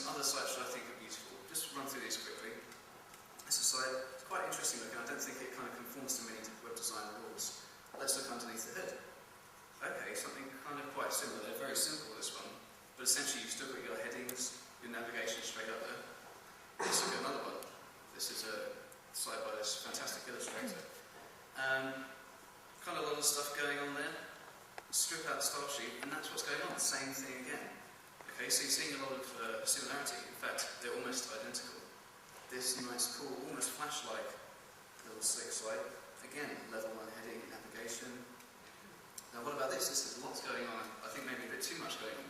some other sites that I think are beautiful. Just to run through these quickly. This is a site, it's quite interesting looking. I don't think it kind of conforms to many web design rules. Let's look underneath the hood. Okay, something kind of quite similar. They're very simple, this one. But essentially you've still got your headings, your navigation straight up there. Let's look at another one. This is a site by this fantastic illustrator. Kind of a lot of stuff going on there. Strip out the style sheet, and that's what's going on. Same thing again. Okay, so you're seeing a lot of similarity. In fact, they're almost identical. This nice, cool, almost flash-like little slick site. Again, level 1 heading, navigation. Now, what about this? There's lots going on. I think maybe a bit too much going on,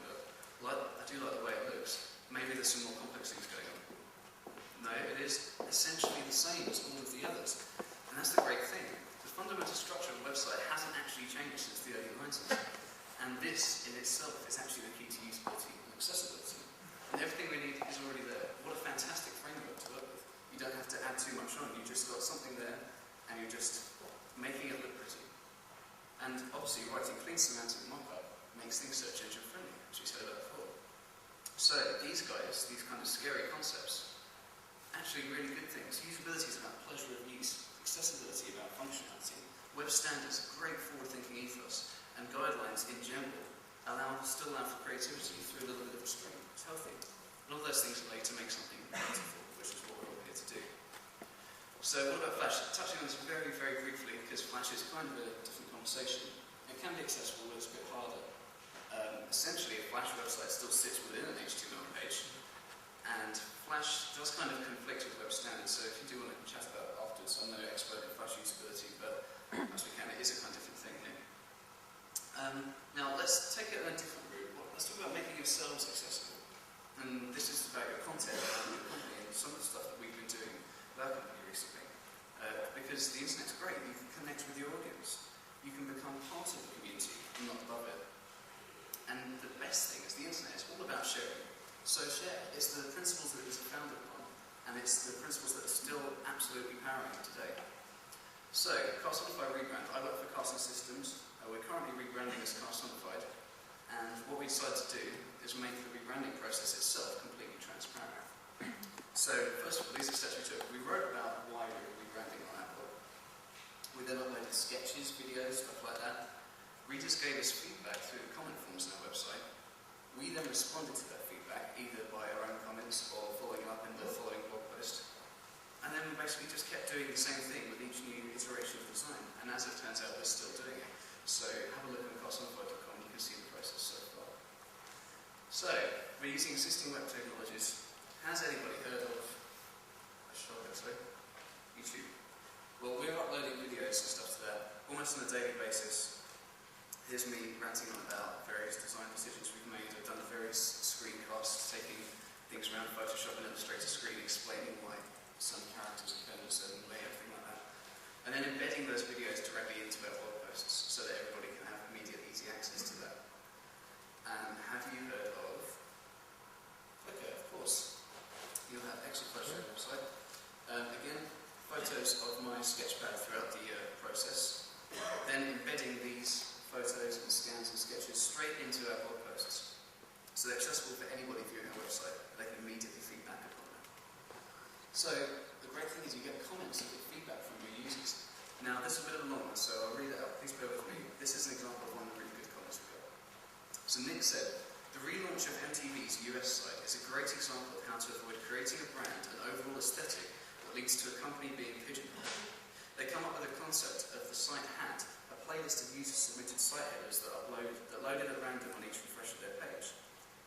but I do like the way it looks. Maybe there's some more complex things going on. No, it is essentially the same as all of the others. And that's the great thing. The fundamental structure of the website hasn't actually changed since the early 90s. And this, in itself, is actually the key to usability and accessibility. And everything we need is already there. What a fantastic framework to work with. You don't have to add too much on. You've just got something there, and you're just making it look pretty. And obviously, writing clean semantic markup makes things search engine friendly, as we said about before. So these guys, these kind of scary concepts, actually really good things. Usability is about pleasure of use. Accessibility about functionality. Web standards, great forward-thinking ethos, and guidelines in general still allow for creativity through a little bit of restraint. It's healthy. And all those things are made to make something beautiful, which is what we're all here to do. So what about Flash? Touching on this very, very briefly, because Flash is kind of a different conversation. It can be accessible, but it's a bit harder. Essentially, a Flash website still sits within an HTML page, and Flash does kind of conflict with web standards, so if you do want to chat about it afterwards, I'm no expert in Flash usability, but as we can, it is a kind of different thing here. Now, let's take it on a different route. Let's talk about making yourselves accessible. And this is about your content and your company, and some of the stuff that we've been doing with our company recently. Because the internet's great, you can connect with your audience. You can become part of the community and not above it. And the best thing is the internet is all about sharing. So share. It's the principles that it was founded upon, and it's the principles that are still absolutely powering it today. So, Carsonify rebrand. I work for Carson Systems. We're currently rebranding as Carsonified, and what we decided to do is make the rebranding process itself completely transparent. So, first of all, these are steps we took. We wrote about why we were rebranding on our blog. We then uploaded sketches, videos, stuff like that. Readers gave us feedback through the comment forms on our website. We then responded to that feedback either by our own comments or following up in the following blog post. And then we basically just kept doing the same thing with each new iteration of design. And as it turns out, we're still doing it. So have a look at carsonified.com, you can see the process so far. So, we're using existing web technologies. Has anybody heard of YouTube? Well, we're uploading videos and stuff to that almost on a daily basis. Here's me ranting on about various design decisions we've made. I've done various screencasts, taking things around Photoshop and Illustrator screen, explaining why some characters are turned a certain way, everything like that. And then embedding those videos directly into our blog posts so that everybody can have immediate, easy access to that. Have you heard of Flickr? Of course. You'll have excellent photos on your website. Again, photos of my sketchpad throughout the process. Then embedding these photos and scans and sketches straight into our blog posts. So they're accessible for anybody viewing our website. They can immediately feedback upon them. So the great thing is you get comments, you get feedback from your users. Now this is a bit of a long one, so I'll read it out. Please bear with me. This is an example of one of the really good comments we got. So Nick said, the relaunch of MTV's US site is a great example of how to avoid creating a brand and overall aesthetic that leads to a company being pigeonholed. They come up with a concept of the site hat, a playlist of user-submitted site headers that loaded at random on each refresh of their page.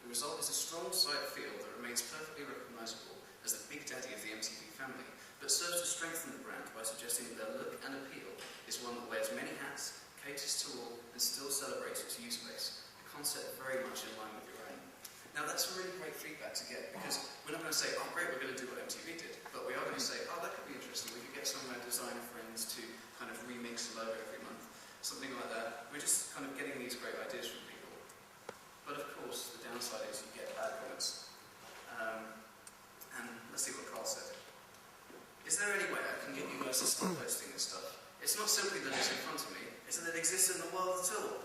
The result is a strong site feel that remains perfectly recognisable as the big daddy of the MTV family, but serves to strengthen the brand by suggesting that their look and appeal is one that wears many hats, caters to all, and still celebrates its user base. A concept very much in line with your own. Now that's really great feedback to get, because we're not going to say, oh great, we're going to do what MTV did, but we are going to say, oh that could be interesting, we could get some of our designer friends to kind of remix the logo every month, something like that. We're just kind of getting these great ideas from people. But of course, the downside is you get bad comments. And let's see what Carl said. Is there any way I can get you guys to stop posting this stuff? It's not simply that it's in front of me, it's that it exists in the world at all.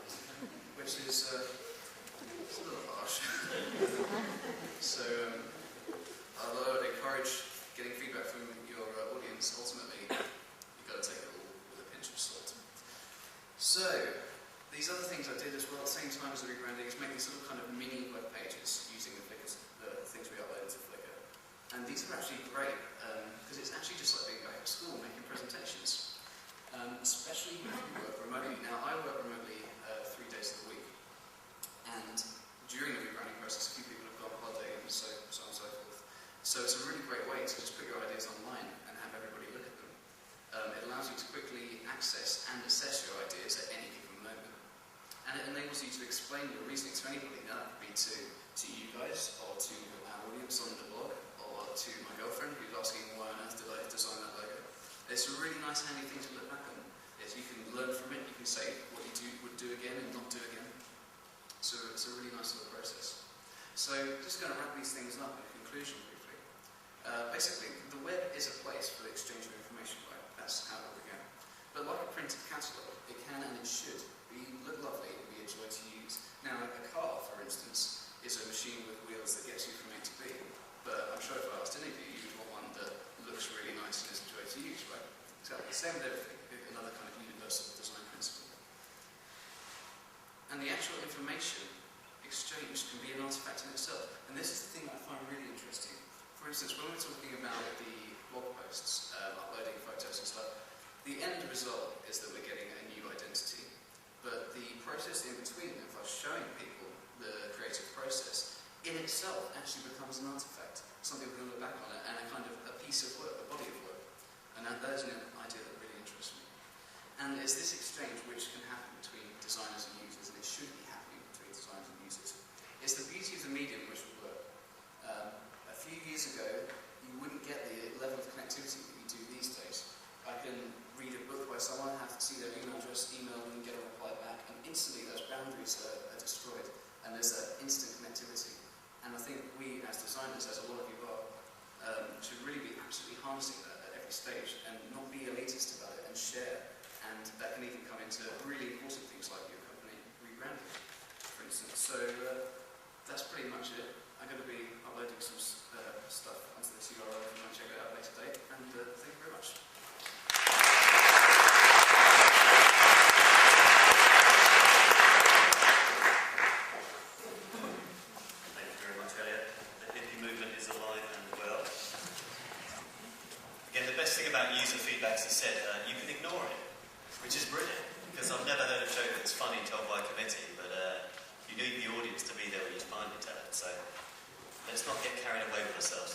Which is it's a little harsh. So, anybody. Now that could be to you guys, or to our audience on the blog, or to my girlfriend who's asking why on earth did I design that logo. It's a really nice handy thing to look back on. You can learn from it, you can say what you would do again and not do again. So it's a really nice little process. So just going to wrap these things up in conclusion briefly. Basically, the web is a place for the exchange of information, right? That's how it began. But like a printed catalogue, it can and it should look lovely and be a joy to use. Now, a car, for instance, is a machine with wheels that gets you from A to B. But I'm sure if I asked any of you, you'd want one that looks really nice and is a joy to use, right? Exactly. Same with everything. Another kind of universal design principle. And the actual information exchange can be an artifact in itself. And this is the thing that I find really interesting. For instance, when we're talking about the blog posts, uploading photos and stuff, the end result is that we're getting a new identity. But the process in between of us showing people the creative process in itself actually becomes an artifact. Something we can look back on it, and a kind of a piece of work, a body of work. And that is an idea that really interests me. And it's this exchange which can happen between designers and users, and it should be happening between designers and users. It's the beauty of the medium which will work. A few years ago, you wouldn't get the level of connectivity that you do these days. I can read a book by someone, have to see their email address, email them, get a reply back, and instantly those boundaries are destroyed, and there's that instant connectivity. And I think we, as designers, as a lot of you are, should really be absolutely harnessing that at every stage, and not be elitist about it, and share. And that can even come into really important things like your company rebranding, for instance. So that's pretty much it. I'm going to be uploading some stuff onto this URL if you want to check it out later date. And thank you very much. Thank you very much, Elliot. The hippie movement is alive and well. Again, the best thing about user feedback, as I said, you can ignore it. Which is brilliant, because I've never heard a joke that's funny told by a committee, but you need the audience to be there when you finally tell it, so let's not get carried away with ourselves.